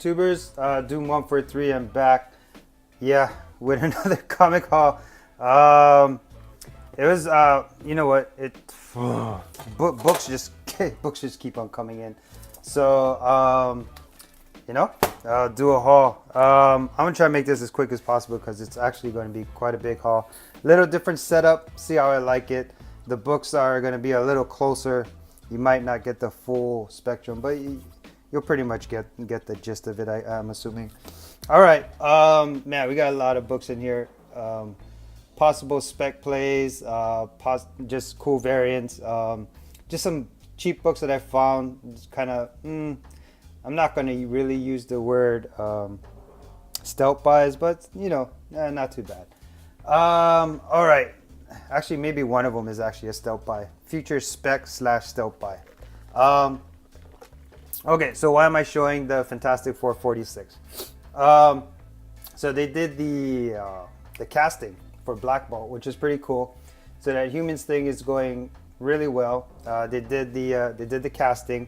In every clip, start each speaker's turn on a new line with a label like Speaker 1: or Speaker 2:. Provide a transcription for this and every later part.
Speaker 1: YouTubers. Doom 143. I'm back. Yeah, with another comic haul. It was you know what? Books just books just keep on coming in. So you know, I'll do a haul. I'm gonna try to make this as quick as possible because it's actually going to be quite a big haul. Little different setup. See how I like it. The books are going to be a little closer. You might not get the full spectrum, but you'll pretty much get the gist of it. I'm assuming. All right, man, we got a lot of books in here. Possible spec plays, just cool variants, just some cheap books that I found. It's kind of, I'm not going to really use the word stealth buys, but you know, not too bad. All right, actually, maybe one of them is actually a stealth buy. Future spec / stealth buy. Okay, so why am I showing the Fantastic Four 46? So they did the casting for Black Bolt, which is pretty cool. So that Humans thing is going really well. They did the casting,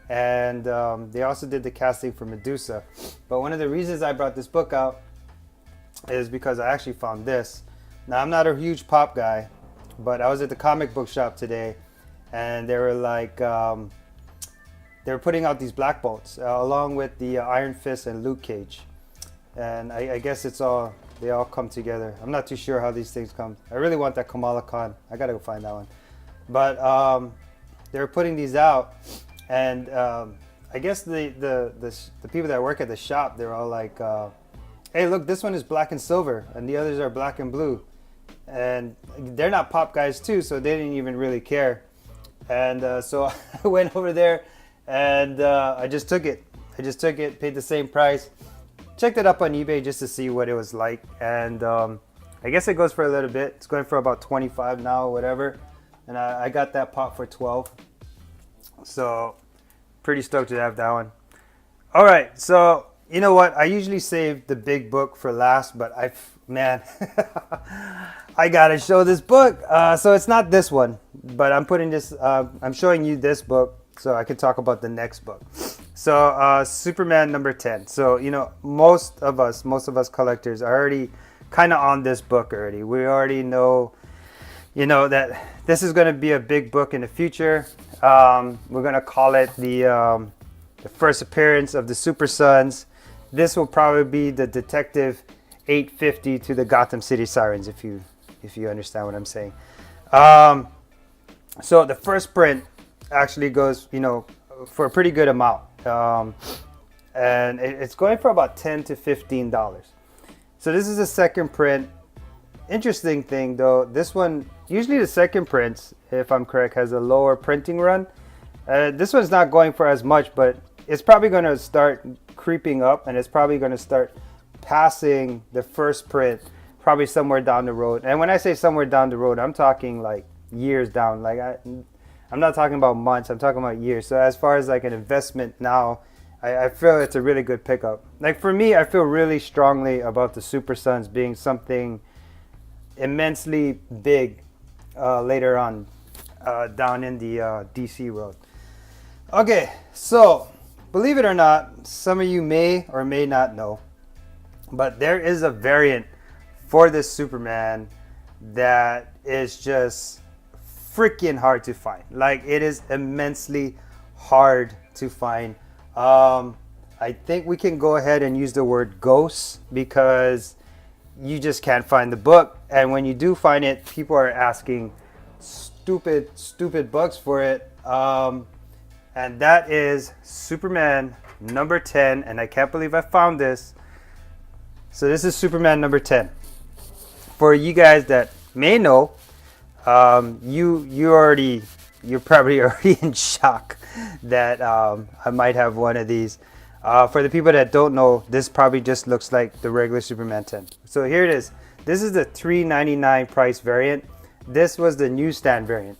Speaker 1: and they also did the casting for Medusa. But one of the reasons I brought this book out is because I actually found this. Now, I'm not a huge pop guy, but I was at the comic book shop today, and they were like, they were putting out these Black Bolts along with the Iron Fist and Luke Cage. And I guess they all come together. I'm not too sure how these things come. I really want that Kamala Khan. I gotta go find that one. But they were putting these out, and I guess the people that work at the shop, they're all like, hey, look, this one is black and silver, and the others are black and blue. And they're not pop guys too, so they didn't even really care. And so I went over there, and I just took it. Paid the same price. Checked it up on eBay just to see what it was like, and I guess it goes for a little bit. It's going for about 25 now or whatever, and I got that pop for 12, so pretty stoked to have that one. All right, so you know what, I usually save the big book for last, but man I gotta show this book. So it's not this one, but I'm putting this I'm showing you this book so I can talk about the next book. So Superman number 10. So, you know, most of us collectors are already kind of on this book already. We already know, you know, that this is going to be a big book in the future. We're going to call it the first appearance of the Super Sons. This will probably be the Detective 850 to the Gotham City Sirens, if you understand what I'm saying. So the first print actually goes, you know, for a pretty good amount. And it's going for about $10 to $15. So this is a second print. Interesting thing though, this one, usually the second prints, if I'm correct, has a lower printing run. This one's not going for as much, but it's probably going to start creeping up, and it's probably going to start passing the first print probably somewhere down the road. And when I say somewhere down the road, I'm talking like years down. Like I'm not talking about months, I'm talking about years. So as far as like an investment now, I feel it's a really good pickup. Like for me, I feel really strongly about the Super Sons being something immensely big later on down in the DC road. Okay, so believe it or not, some of you may or may not know, but there is a variant for this Superman that is just freaking hard to find. Like, it is immensely hard to find. I think we can go ahead and use the word ghost, because you just can't find the book, and when you do find it, people are asking stupid bucks for it. And that is Superman number 10, and I can't believe I found this. So this is Superman number 10. For you guys that may know, you're probably already in shock that I might have one of these. For the people that don't know, this probably just looks like the regular Superman 10. So here it is. This is the $3.99 price variant. This was the newsstand variant.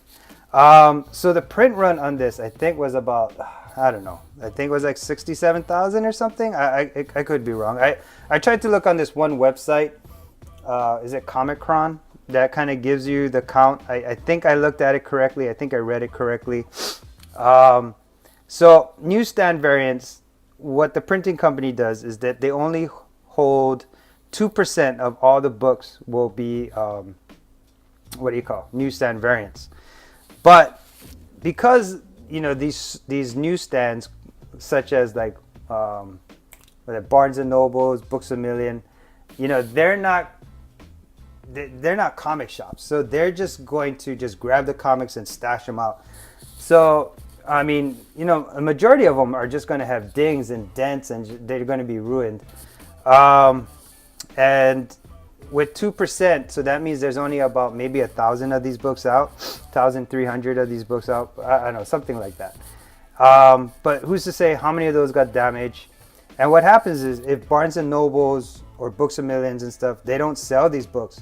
Speaker 1: So the print run on this, I think, was about, I don't know, I think it was like 67,000 or something. I could be wrong. I tried to look on this one website. Is it Comic-Con? That kind of gives you the count. I think I looked at it correctly. I think I read it correctly. So newsstand variants what the printing company does is that they only hold 2% of all the books will be what do you call newsstand variants. But because these newsstands, such as like Barnes and Nobles, Books a Million, they're not comic shops, so they're just going to just grab the comics and stash them out. So I mean, a majority of them are just going to have dings and dents, and they're going to be ruined. And with 2%, so that means there's only about maybe 1,000 of these books out, 1,300 of these books out. I don't know, something like that. But who's to say how many of those got damaged? And what happens is, if Barnes and Nobles or Books a Millions and stuff, they don't sell these books,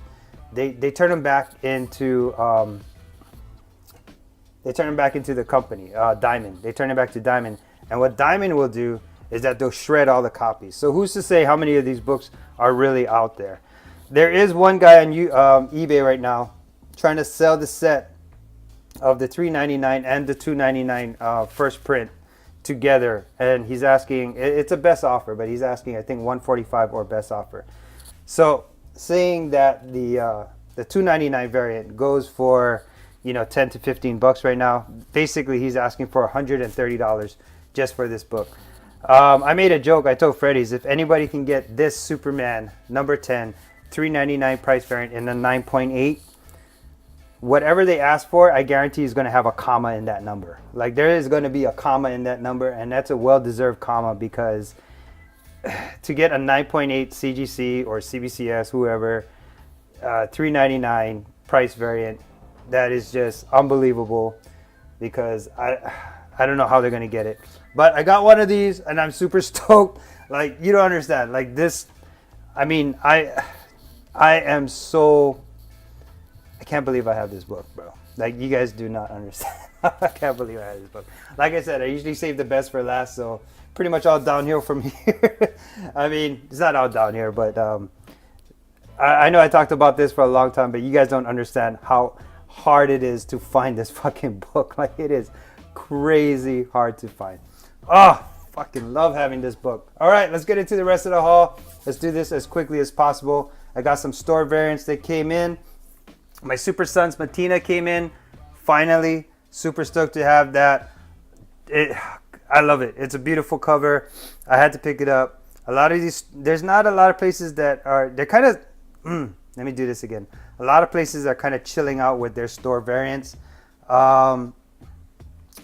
Speaker 1: they turn them back into the company, Diamond. They turn it back to Diamond. And what Diamond will do is that they'll shred all the copies. So who's to say how many of these books are really out there? There is one guy on eBay right now trying to sell the set of the $3.99 and the $2.99 first print together. And he's asking, it's a best offer, but he's asking, I think, $145 or best offer. So saying that the $2.99 variant goes for 10 to 15 bucks right now. Basically, he's asking for $130 just for this book. I made a joke. I told Freddy's, if anybody can get this Superman number 10 $3.99 price variant in the 9.8, whatever they ask for, I guarantee is going to have a comma in that number. Like, there is going to be a comma in that number, and that's a well-deserved comma, because to get a 9.8 CGC or CBCS, whoever, $3.99 price variant, that is just unbelievable, because I don't know how they're going to get it. But I got one of these, and I'm super stoked. Like, you don't understand. Like, this, I mean, I am so, I can't believe I have this book, bro. Like, you guys do not understand. I can't believe I have this book. Like I said, I usually save the best for last, so pretty much all downhill from here. I mean, it's not all down here, but I know I talked about this for a long time, but you guys don't understand how hard it is to find this fucking book. Like, it is crazy hard to find. Oh, fucking love having this book. All right, let's get into the rest of the haul. Let's do this as quickly as possible. I got some store variants that came in. My Super Sons Matina came in. Finally, super stoked to have that. I love it. It's a beautiful cover. I had to pick it up. A lot of these, there's not a lot of places that are, they're kind of, let me do this again. A lot of places are kind of chilling out with their store variants.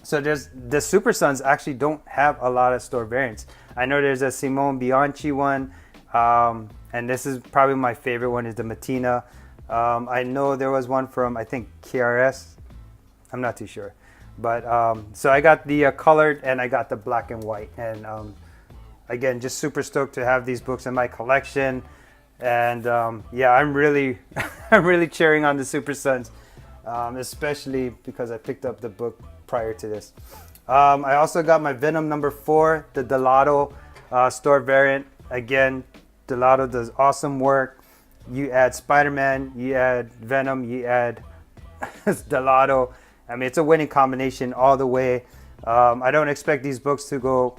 Speaker 1: So there's, the Super Sons actually don't have a lot of store variants. I know there's a Simone Bianchi one, and this is probably my favorite one, is the Matina. I know there was one from, I think, KRS. I'm not too sure. But so I got the colored, and I got the black and white. And again, just super stoked to have these books in my collection. And yeah, I'm really I'm really cheering on the Super Sons, especially because I picked up the book prior to this. I also got my Venom number 4, the Delato store variant. Again, Delato does awesome work. You add Spider-Man, you add Venom, you add Delato. I mean, it's a winning combination all the way. I don't expect these books to go,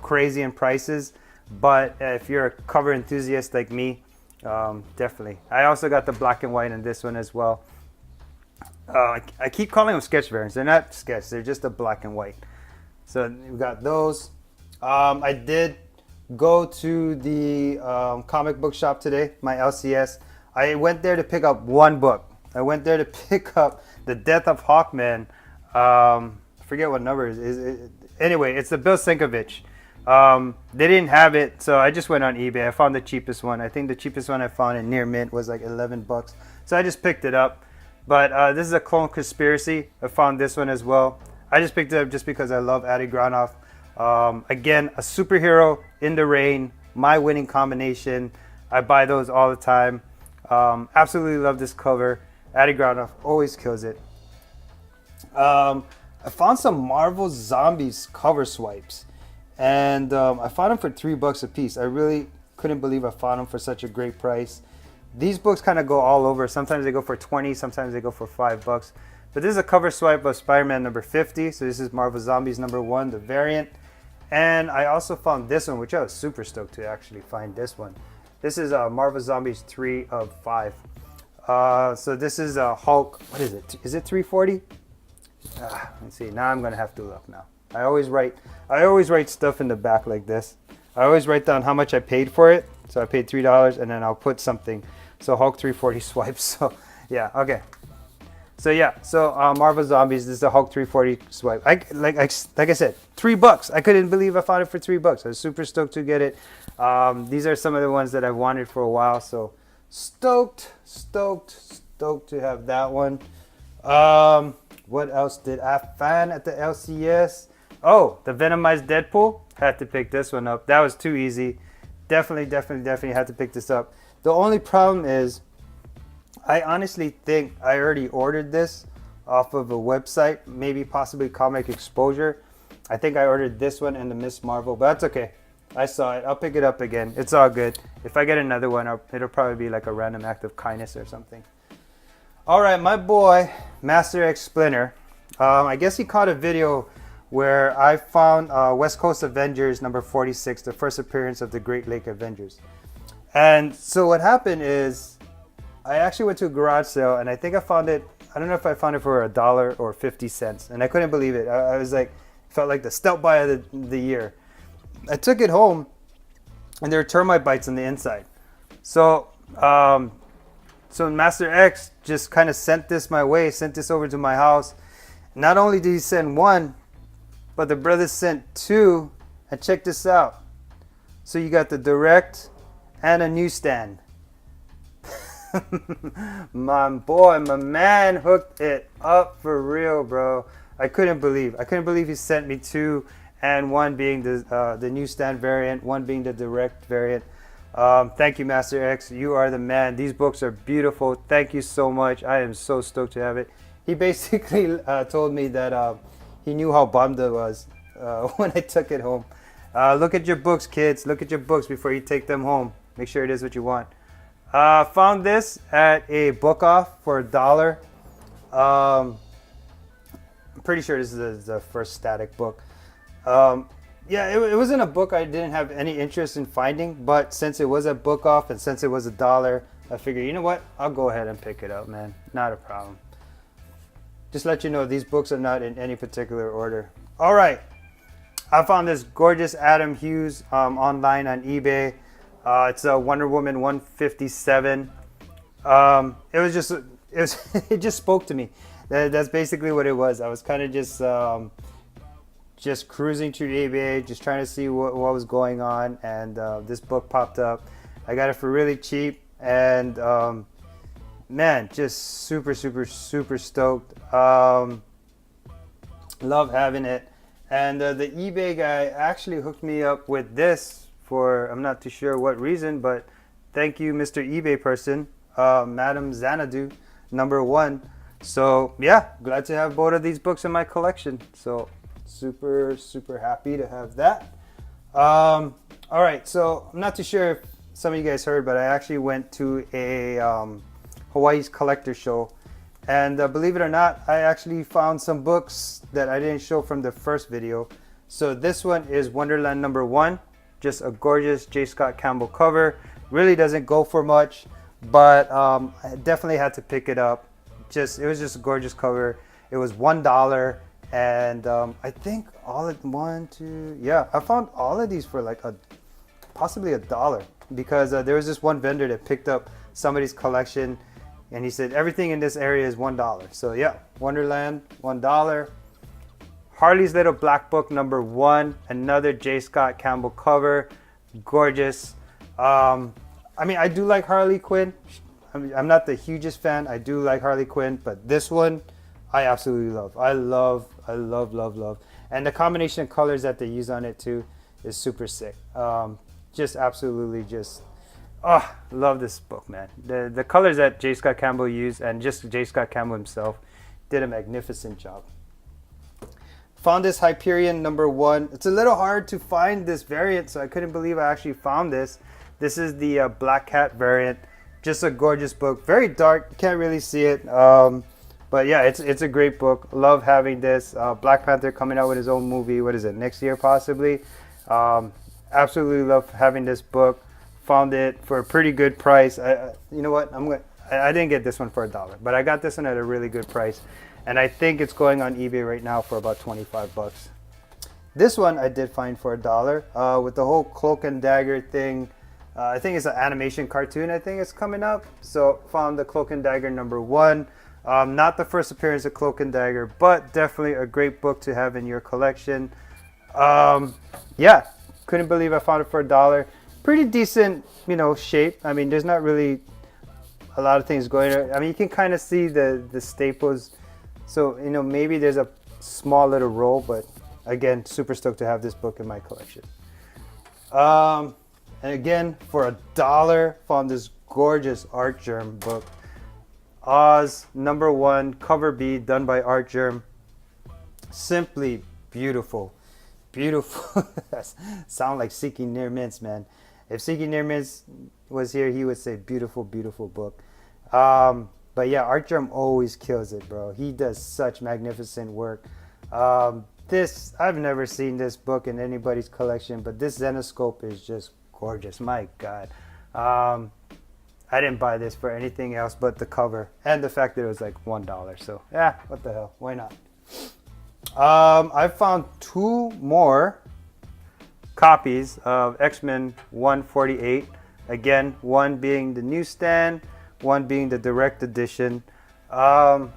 Speaker 1: crazy in prices, but if you're a cover enthusiast like me, definitely. I also got the black and white in this one as well. I keep calling them sketch variants. They're not sketch, they're just a black and white. So we got those. I did go to the comic book shop today, my LCS. I went there to pick up one book. I went there to pick up The Death of Hawkman. I forget what number it is. Anyway, it's the Bill Sienkiewicz. They didn't have it, so I just went on eBay. I found the cheapest one. I think the cheapest one I found in near mint was like 11 bucks. So I just picked it up. But this is a Clone Conspiracy. I found this one as well. I just picked it up just because I love Adi Granoff. Again, a superhero in the rain, my winning combination. I buy those all the time. Absolutely love this cover. Adi Granoff always kills it. I found some Marvel Zombies cover swipes, and I found them for $3 a piece. I really couldn't believe I found them for such a great price. These books kind of go all over. Sometimes they go for 20, sometimes they go for $5. But this is a cover swipe of Spider-Man number 50. So this is Marvel Zombies number 1, the variant. And I also found this one, which I was super stoked to actually find this one. This is Marvel Zombies 3 of 5. So this is a Hulk. What is it? Is it 340? Let's see. Now I'm gonna have to look now. I always write stuff in the back like this. I always write down how much I paid for it. So I paid $3, and then I'll put something. So Hulk 340 swipes. So yeah, okay. So yeah, so Marvel Zombies. This is a Hulk 340 swipe. Like I said, $3. I couldn't believe I found it for $3. I was super stoked to get it. These are some of the ones that I've wanted for a while. So stoked to have that one. What else did I find at the LCS? Oh, the Venomized Deadpool. Had to pick this one up. That was too easy. Definitely had to pick this up. The only problem is, I honestly think I already ordered this off of a website, maybe possibly Comic Exposure. I think I ordered this one and the Miss Marvel, but that's okay. I saw it. I'll pick it up again. It's all good. If I get another one, it'll probably be like a random act of kindness or something. All right, my boy, Master X Splinter. I guess he caught a video where I found West Coast Avengers number 46, the first appearance of the Great Lake Avengers. And so what happened is, I actually went to a garage sale, and I think I found it. I don't know if I found it for $1 or 50 cents, and I couldn't believe it. I was like, felt like the stealth buy of the year. I took it home, and there were termite bites on the inside. So, so Master X just kind of sent this my way, sent this over to my house. Not only did he send one, but the brothers sent two, and check this out. So you got the direct and a newsstand. My boy, my man hooked it up for real, bro. I couldn't believe he sent me two, and one being the newsstand variant, one being the direct variant. Thank you, Master X. You are the man. These books are beautiful. Thank you so much. I am so stoked to have it. He basically told me that he knew how bummed I was when I took it home. Look at your books, kids. Look at your books before you take them home. Make sure it is what you want. Found this at a book off for $1. I'm pretty sure this is the first static book. Yeah, it wasn't a book I didn't have any interest in finding, but since it was a book off and since it was $1, I figured, you know what? I'll go ahead and pick it up, man. Not a problem. Just let you know, these books are not in any particular order. All right. I found this gorgeous Adam Hughes online on eBay. It's a Wonder Woman 157. It just spoke to me. That's basically what it was. I was kind of just cruising through eBay, just trying to see what was going on, and this book popped up. I got it for really cheap, and man, just super stoked. Love having it. And the eBay guy actually hooked me up with this for, I'm not too sure what reason, but thank you, Mr. eBay person, Madam Xanadu, #1. So yeah, glad to have both of these books in my collection. So super happy to have that. All right, so I'm not too sure if some of you guys heard, but I actually went to a Hawaii's collector show, and believe it or not, I actually found some books that I didn't show from the first video. So this one is Wonderland #1, just a gorgeous J. Scott Campbell cover. Really doesn't go for much, but I definitely had to pick it up. It was just a gorgeous cover. It was $1, and I think I found all of these for like possibly $1, because there was this one vendor that picked up somebody's collection, and he said everything in this area is $1. So yeah, Wonderland, $1. Harley's Little Black Book #1, another J. Scott Campbell cover, gorgeous. I mean, I do like Harley Quinn. I'm not the hugest fan. I do like Harley Quinn, but this one I absolutely love. I love. And the combination of colors that they use on it too is super sick. Just absolutely love this book, man. The colors that J. Scott Campbell used, and just J. Scott Campbell himself, did a magnificent job. Found this Hyperion #1. It's a little hard to find this variant, so I couldn't believe I actually found this. This is the Black Cat variant. Just a gorgeous book. Very dark. You can't really see it. But yeah, it's a great book. Love having this. Black Panther coming out with his own movie. What is it, next year possibly? Absolutely love having this book. Found it for a pretty good price. You know what? I didn't get this one for $1, but I got this one at a really good price, and I think it's going on eBay right now for about 25 bucks. This one I did find for $1 with the whole Cloak and Dagger thing. I think it's an animation cartoon. I think it's coming up. So found the Cloak and Dagger #1. Not the first appearance of Cloak and Dagger, but definitely a great book to have in your collection. Yeah, couldn't believe I found it for $1. Pretty decent, shape. I mean, there's not really a lot of things going on. I mean, you can kind of see the staples. So, maybe there's a small little roll, but again, super stoked to have this book in my collection. And again, for $1, found this gorgeous Art Germ book. Oz #1, cover B, done by Art Germ. Simply beautiful. Beautiful. Sound like Seeking Near Mints, man. If Seeking Near Mints was here, he would say beautiful, beautiful book. But yeah, Art Germ always kills it, bro. He does such magnificent work. I've never seen this book in anybody's collection, but this Zenoscope is just gorgeous. My God. I didn't buy this for anything else but the cover and the fact that it was like $1. So yeah, what the hell? Why not? I found 2 more copies of X-Men 148. Again, one being the newsstand, one being the direct edition. And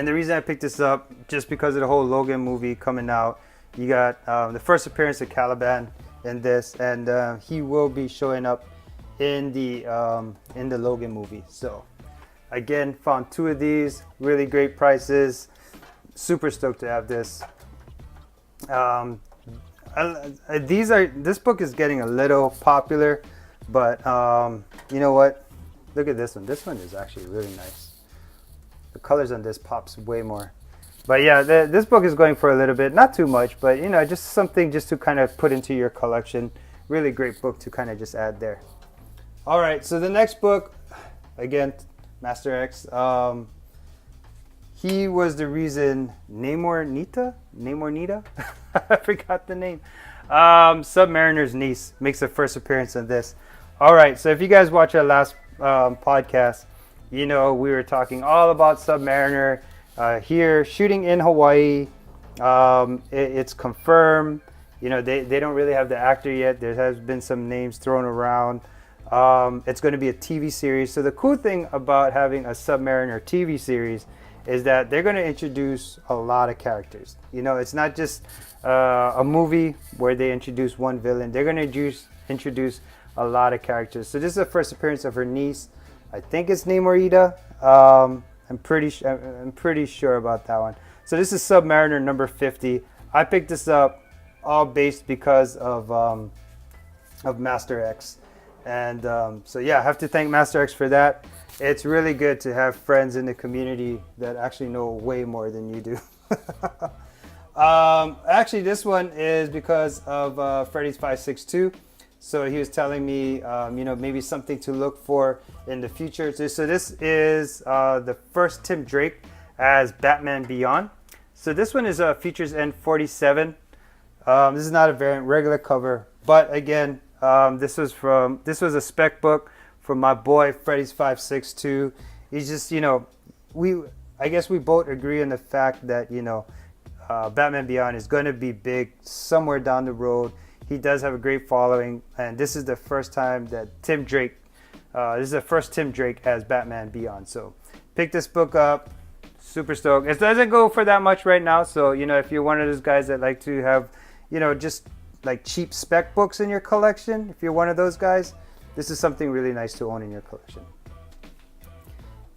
Speaker 1: the reason I picked this up, just because of the whole Logan movie coming out. You got the first appearance of Caliban in this, and he will be showing up in the Logan movie. So again, found 2 of these, really great prices. Super stoked to have this. This book is getting a little popular, but you know what? Look at this one. This one is actually really nice. The colors on this pops way more. But yeah, this book is going for a little bit, not too much, but just something just to kind of put into your collection. Really great book to kind of just add there. All right, so the next book, again, Master X. He was the reason Namor Nita, I forgot the name. Submariner's niece makes her first appearance in this. All right, so if you guys watch our last podcast, we were talking all about Submariner here shooting in Hawaii. It's confirmed. They don't really have the actor yet. There has been some names thrown around. It's going to be a TV series. So the cool thing about having a Submariner TV series is that they're going to introduce a lot of characters. It's not just a movie where they introduce one villain. They're going to introduce a lot of characters. So this is the first appearance of her niece. I think it's Namorita. I'm pretty sure about that one. So this is Submariner #50. I picked this up all based because of Master X. And so yeah, I have to thank Master X for that. It's really good to have friends in the community that actually know way more than you do. Actually, this one is because of Freddy's 562. So he was telling me, maybe something to look for in the future. So this is the first Tim Drake as Batman Beyond. So this one is features N47. This is not a variant, regular cover, but again, this was a spec book from my boy Freddy's 562. He's just, I guess we both agree on the fact that Batman Beyond is going to be big somewhere down the road. He does have a great following, and this is the first time that Tim Drake, this is the first Tim Drake as Batman Beyond. So pick this book up, super stoked. It doesn't go for that much right now, so if you're one of those guys that like to have, just like cheap spec books in your collection, if you're one of those guys, this is something really nice to own in your collection.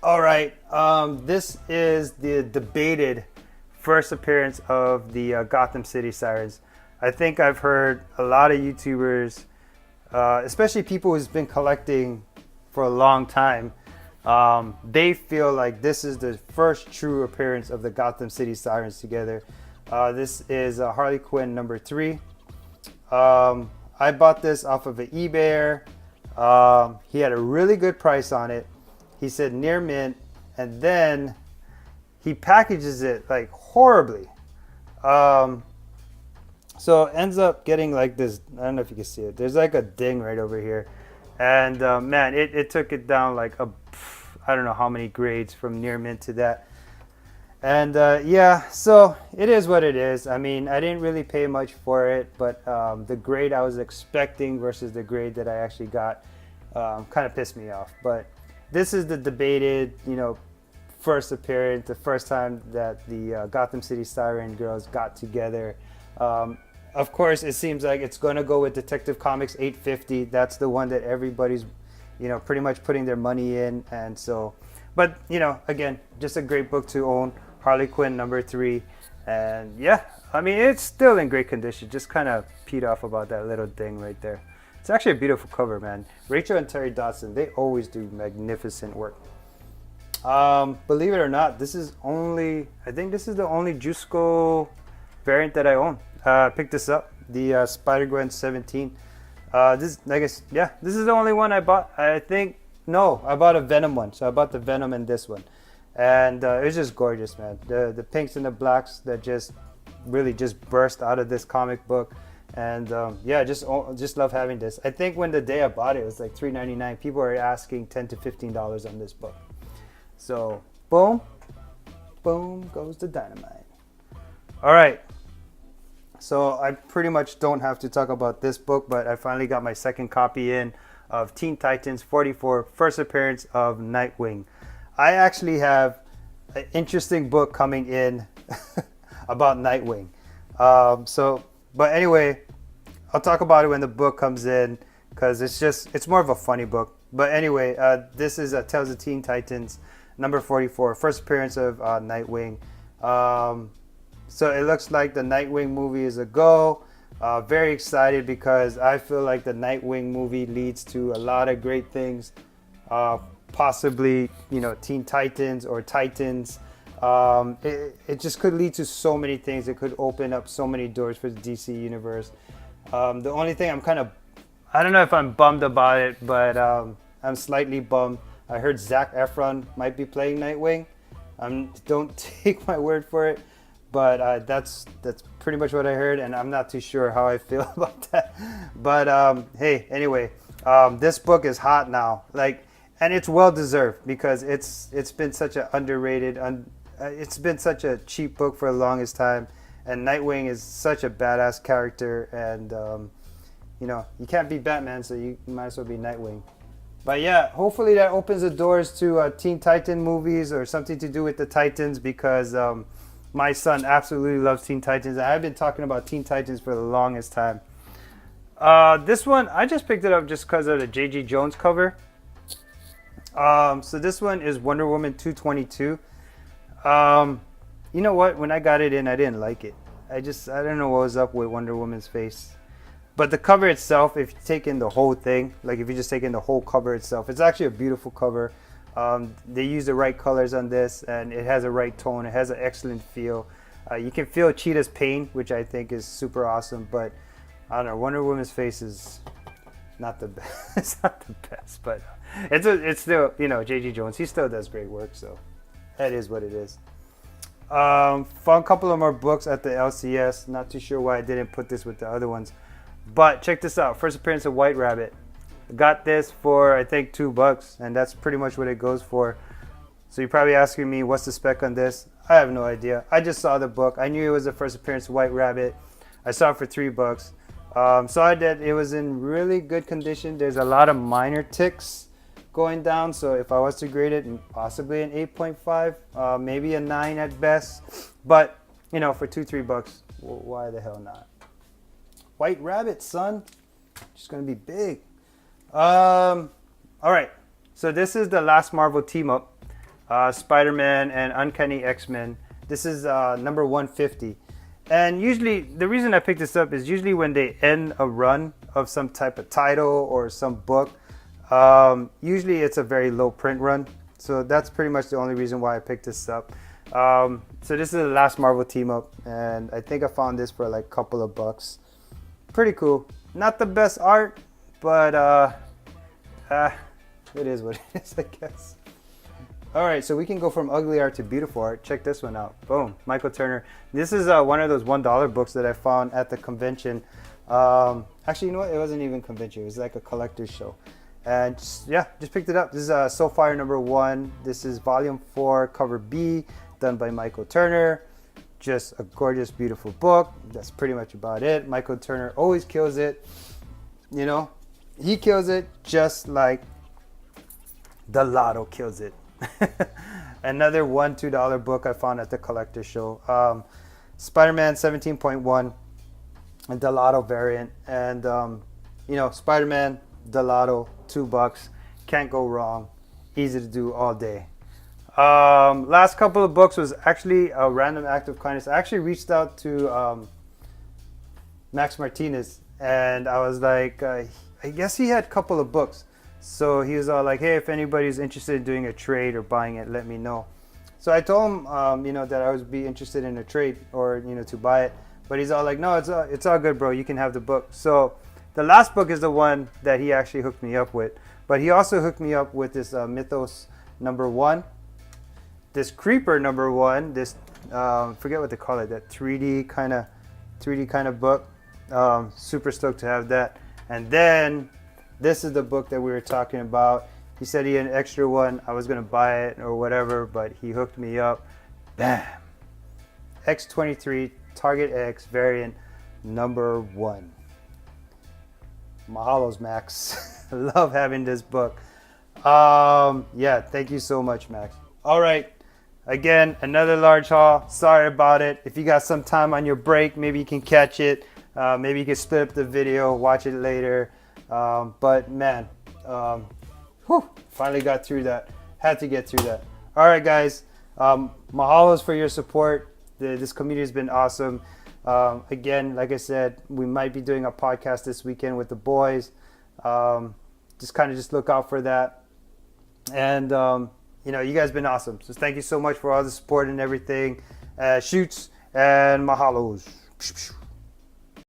Speaker 1: All right, this is the debated first appearance of the Gotham City Sirens. I think I've heard a lot of YouTubers, especially people who's been collecting for a long time, they feel like this is the first true appearance of the Gotham City Sirens together. This is Harley Quinn #3. I bought this off of an eBayer. He had a really good price on it. He said near mint, and then he packages it like horribly. Um, so it ends up getting like this. I don't know if you can see it. There's like a ding right over here, and man, it took it down like I don't know how many grades from near mint to that. And yeah, so it is what it is. I mean, I didn't really pay much for it, but the grade I was expecting versus the grade that I actually got kind of pissed me off. But this is the debated, first appearance, the first time that the Gotham City Siren Girls got together. Of course, it seems like it's going to go with Detective Comics 850. That's the one that everybody's, pretty much putting their money in. And so, but, again, just a great book to own. Harley Quinn #3. And yeah, I mean, it's still in great condition. Just kind of peed off about that little thing right there. It's actually a beautiful cover, man. Rachel and Terry Dodson, they always do magnificent work. Believe it or not, I think this is the only Jusco variant that I own. Picked this up, the Spider-Gwen 17. This is the only one I bought. I bought a Venom one. So I bought the Venom and this one. And it was just gorgeous, man. The pinks and the blacks that just really just burst out of this comic book. And just love having this. I think when the day I bought it, it was like $3.99. People are asking $10 to $15 on this book. So boom goes the dynamite. All right. So I pretty much don't have to talk about this book, but I finally got my second copy in of Teen Titans 44, first appearance of Nightwing. I actually have an interesting book coming in about Nightwing. But anyway, I'll talk about it when the book comes in because it's more of a funny book. But anyway, this is Tales of Teen Titans number 44, first appearance of Nightwing. So it looks like the Nightwing movie is a go. Very excited because I feel like the Nightwing movie leads to a lot of great things. Possibly, Teen Titans or Titans. It just could lead to so many things. It could open up so many doors for the DC universe. The only thing I don't know if I'm bummed about it, but I'm slightly bummed. I heard Zac Efron might be playing Nightwing. Don't take my word for it, but that's pretty much what I heard, and I'm not too sure how I feel about that. But hey, anyway, this book is hot now, and it's well deserved because it's been such an underrated, it's been such a cheap book for the longest time, and Nightwing is such a badass character, and you can't be Batman, so you might as well be Nightwing. But yeah, hopefully that opens the doors to Teen Titan movies or something to do with the Titans because my son absolutely loves Teen Titans. I've been talking about Teen Titans for the longest time. This one, I just picked it up just because of the J.G. Jones cover. So this one is Wonder Woman 222. You know what? When I got it in, I didn't like it. I don't know what was up with Wonder Woman's face. But the cover itself, if you take in the whole thing, if you just take in the whole cover itself, it's actually a beautiful cover. They use the right colors on this, and it has a right tone. It has an excellent feel. You can feel Cheetah's pain, which I think is super awesome. But I don't know, Wonder Woman's face is not the best. It's not the best, but it's still, J.G. Jones. He still does great work, so that is what it is. Found a couple of more books at the LCS. Not too sure why I didn't put this with the other ones. But check this out. First appearance of White Rabbit. Got this for, I think, $2, and that's pretty much what it goes for. So you're probably asking me, what's the spec on this? I have no idea. I just saw the book. I knew it was the first appearance of White Rabbit. I saw it for $3. Saw that it was in really good condition. There's a lot of minor ticks going down. So if I was to grade it, possibly an 8.5, maybe a 9 at best. But, for $2-3, why the hell not? White Rabbit, son. Just going to be big. All right. So this is the last Marvel team up. Spider-Man and Uncanny X-Men. This is number 150. And usually, the reason I picked this up is usually when they end a run of some type of title or some book, usually it's a very low print run. So that's pretty much the only reason why I picked this up. So this is the last Marvel team up, and I think I found this for like a couple of bucks. Pretty cool. Not the best art, but it is what it is, I guess. All right, so we can go from ugly art to beautiful art. Check this one out. Boom, Michael Turner. This is one of those $1 books that I found at the convention. Actually, you know what? It wasn't even convention. It was like a collector's show. And just picked it up. This is So Fire #1. This is volume 4, cover B, done by Michael Turner. Just a gorgeous, beautiful book. That's pretty much about it. Michael Turner always kills it. You know, he kills it just like the Lotto kills it. Another $1-2 book I found at the collector's show. Spider-Man 17.1, a Delato variant. And, you know, Spider-Man, Delato, $2. Can't go wrong. Easy to do all day. Last couple of books was actually a random act of kindness. I actually reached out to Max Martinez, and I was like, I guess he had a couple of books. So he was all like, hey, if anybody's interested in doing a trade or buying it, let me know. So I told him, you know, that I would be interested in a trade or, you know, to buy it. But he's all like, no, it's all good, bro. You can have the book. So the last book is the one that he actually hooked me up with. But he also hooked me up with this Mythos #1. This Creeper #1. This, forget what they call it, that 3D kind of book. Super stoked to have that. And then this is the book that we were talking about. He said he had an extra one. I was going to buy it or whatever, but he hooked me up. Bam! X23 Target X variant #1. Mahalos, Max. Love having this book. Yeah, thank you so much, Max. All right. Again, another large haul. Sorry about it. If you got some time on your break, maybe you can catch it. Maybe you can split up the video, watch it later. But man, finally got through that. Had to get through that. All right, guys. Mahalos for your support. This community has been awesome. Again, like I said, we might be doing a podcast this weekend with the boys. Just look out for that. And, you know, you guys have been awesome. So thank you so much for all the support and everything. Shoots and mahalos.